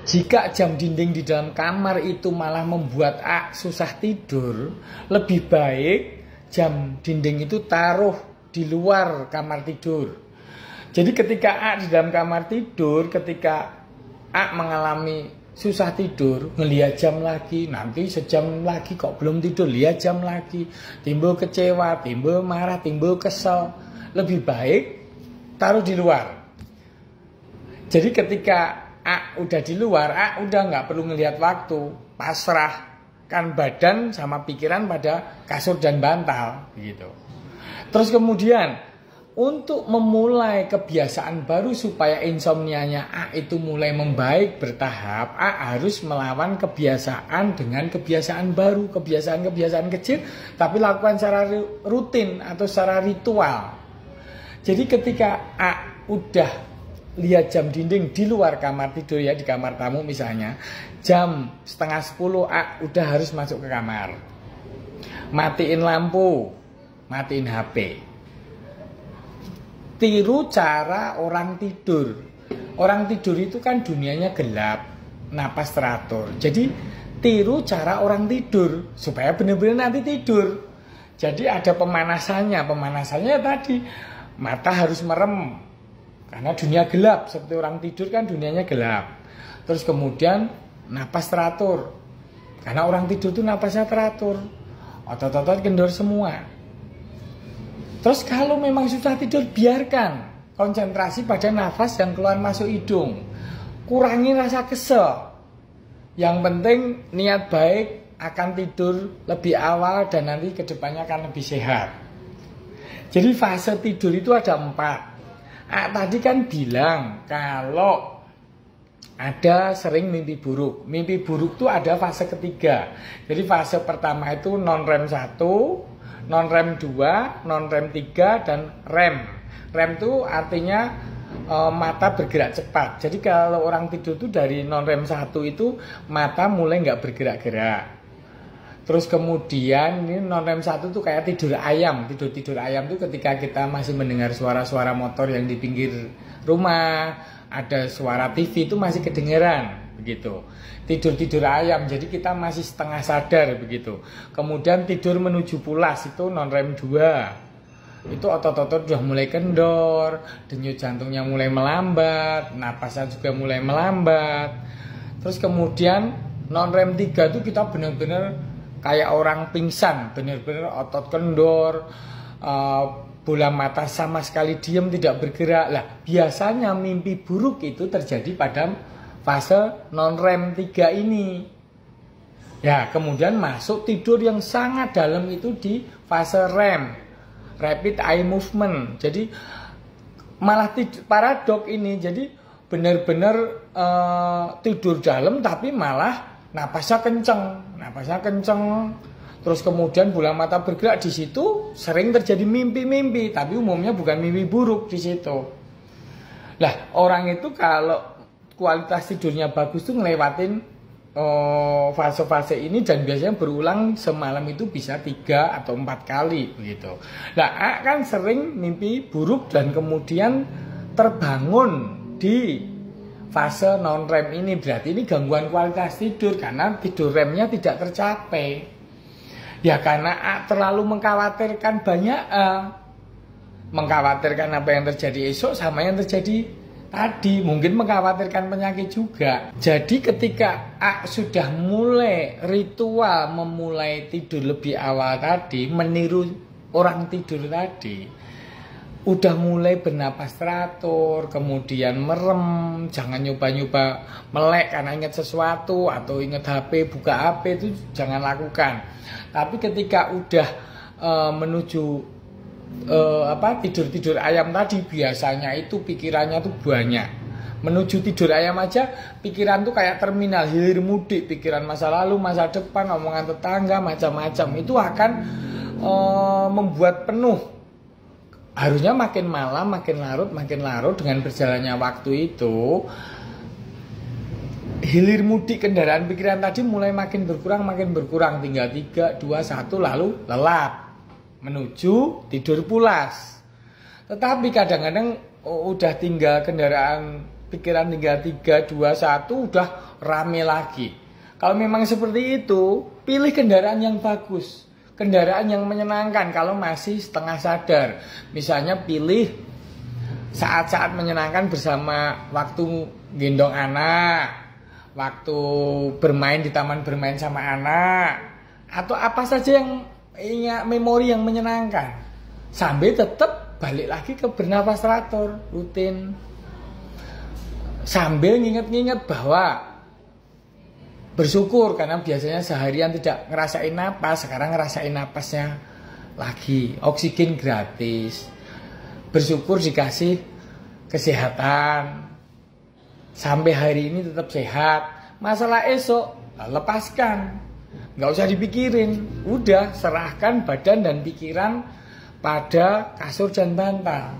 Jika jam dinding di dalam kamar itu malah membuat A susah tidur, lebih baik jam dinding itu taruh di luar kamar tidur. Jadi ketika A di dalam kamar tidur, ketika A mengalami susah tidur, ngelihat jam lagi, nanti sejam lagi kok belum tidur, lihat jam lagi, timbul kecewa, timbul marah, timbul kesel. Lebih baik taruh di luar. Jadi ketika A udah di luar, A udah nggak perlu ngelihat waktu, pasrahkan badan sama pikiran pada kasur dan bantal, gitu. Terus kemudian untuk memulai kebiasaan baru supaya insomnianya A itu mulai membaik bertahap, A harus melawan kebiasaan dengan kebiasaan baru, kebiasaan-kebiasaan kecil, tapi lakukan secara rutin atau secara ritual. Jadi ketika A udah lihat jam dinding di luar kamar tidur, ya di kamar tamu misalnya, jam 9:30 A udah harus masuk ke kamar, matiin lampu, matiin HP. Tiru cara orang tidur. Orang tidur itu kan dunianya gelap, napas teratur. Jadi tiru cara orang tidur supaya benar-benar nanti tidur. Jadi ada pemanasannya. Pemanasannya tadi mata harus merem karena dunia gelap, seperti orang tidur kan dunianya gelap. Terus kemudian napas teratur, karena orang tidur itu napasnya teratur, otot-otot kendor semua. Terus kalau memang susah tidur, biarkan konsentrasi pada nafas yang keluar masuk hidung. Kurangi rasa kesel. Yang penting niat baik akan tidur lebih awal dan nanti kedepannya akan lebih sehat. Jadi fase tidur itu ada 4. Tadi kan bilang kalau ada sering mimpi buruk. Mimpi buruk itu ada fase ketiga. Jadi fase pertama itu non-REM 1, non-REM 2, non-REM 3, dan REM. REM itu artinya mata bergerak cepat. Jadi kalau orang tidur itu dari non-REM 1 itu mata mulai nggak bergerak-gerak. Terus kemudian ini non-REM 1 tuh kayak tidur ayam. Tidur ayam tuh ketika kita masih mendengar suara-suara motor yang di pinggir rumah, ada suara TV itu masih kedengeran begitu. Tidur ayam, jadi kita masih setengah sadar begitu. Kemudian tidur menuju pulas itu non-REM 2. Itu otot-otot udah mulai kendor, denyut jantungnya mulai melambat, napasnya juga mulai melambat. Terus kemudian non-REM 3 itu kita benar-benar kayak orang pingsan, benar-benar otot kendor, bola mata sama sekali diam, tidak bergerak. Lah, biasanya mimpi buruk itu terjadi pada fase non-REM 3 ini. Ya, kemudian masuk tidur yang sangat dalam itu di fase REM, Rapid Eye Movement. Jadi malah paradok ini. Jadi benar-benar tidur dalam tapi malah napasnya kenceng. Terus kemudian bola mata bergerak, di situ sering terjadi mimpi-mimpi, tapi umumnya bukan mimpi buruk di situ. Lah, orang itu kalau kualitas tidurnya bagus tuh ngelewatin fase-fase ini, dan biasanya berulang semalam itu bisa 3 atau 4 kali begitu. Lah, A kan sering mimpi buruk dan kemudian terbangun di fase non-REM ini, berarti ini gangguan kualitas tidur karena tidur REM-nya tidak tercapai. Ya karena A terlalu mengkhawatirkan banyak mengkhawatirkan apa yang terjadi esok sama yang terjadi tadi, mungkin mengkhawatirkan penyakit juga. Jadi ketika A sudah mulai ritual memulai tidur lebih awal tadi, meniru orang tidur tadi, udah mulai bernapas teratur, kemudian merem, jangan nyoba-nyoba melek karena ingat sesuatu atau ingat HP, buka HP itu jangan lakukan. Tapi ketika udah menuju tidur ayam tadi, biasanya itu pikirannya tuh banyak. Menuju tidur ayam aja pikiran tuh kayak terminal hilir mudik, pikiran masa lalu, masa depan, omongan tetangga, macam-macam. Itu akan membuat penuh. Harusnya makin malam, makin larut dengan berjalannya waktu itu, hilir mudik kendaraan pikiran tadi mulai makin berkurang, tinggal 3, 2, 1 lalu lelap menuju tidur pulas. Tetapi kadang-kadang udah tinggal kendaraan pikiran tinggal 3, 2, 1 udah rame lagi. Kalau memang seperti itu, pilih kendaraan yang bagus, kendaraan yang menyenangkan kalau masih setengah sadar. Misalnya pilih saat-saat menyenangkan bersama waktu gendong anak, waktu bermain di taman bermain sama anak, atau apa saja yang memori yang menyenangkan, sambil tetap balik lagi ke bernapas teratur rutin, sambil nginget-nginget bahwa bersyukur karena biasanya seharian tidak ngerasain napas, sekarang ngerasain napasnya lagi, oksigen gratis, bersyukur dikasih kesehatan, sampai hari ini tetap sehat. Masalah esok lepaskan, nggak usah dipikirin, udah serahkan badan dan pikiran pada kasur dan bantal.